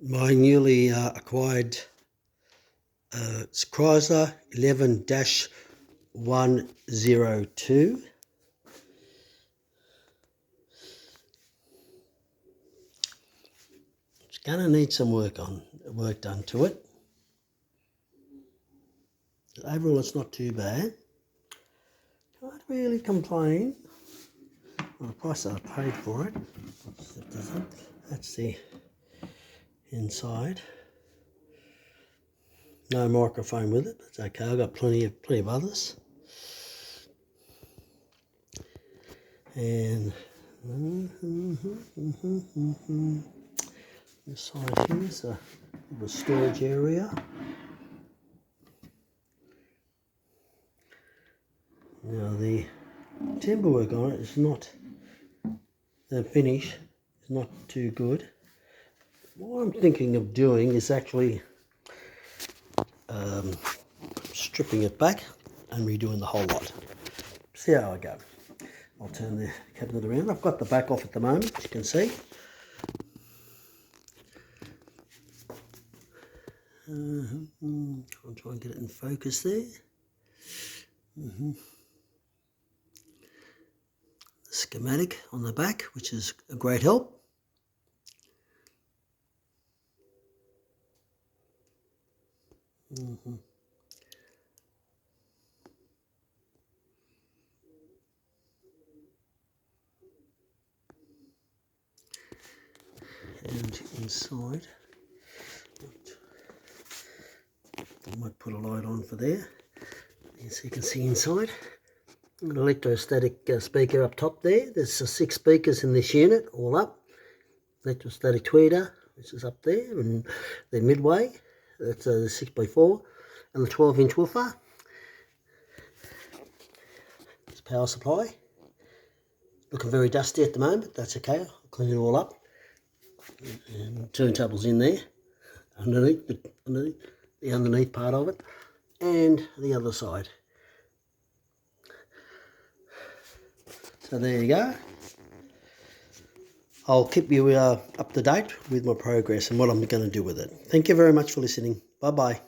My newly acquired it's Kriesler 11-102. It's going to need some work done to it. Overall, it's not too bad. Can't really complain. Well, the price that I paid for it. That's the inside. No microphone with it, but it's okay. I've got plenty of others. And this side here is a storage area. Now the timber work on it is not, the finish is not too good. What I'm thinking of doing is actually stripping it back and redoing the whole lot. See how I go. I'll turn the cabinet around. I've got the back off at the moment, as you can see. I'll try and get it in focus there. Schematic on the back, which is a great help. And inside, I might put a light on for there, so you can see inside. An electrostatic speaker up top there. There's 6 speakers in this unit, all up. Electrostatic tweeter, which is up there, and the midway, that's the 6x4, and the 12-inch woofer. This power supply. Looking very dusty at the moment, that's okay, I'll clean it all up. And turntables in there, underneath the underneath part of it, and the other side. So there you go. I'll keep you up to date with my progress and what I'm going to do with it. Thank you very much for listening. Bye-bye.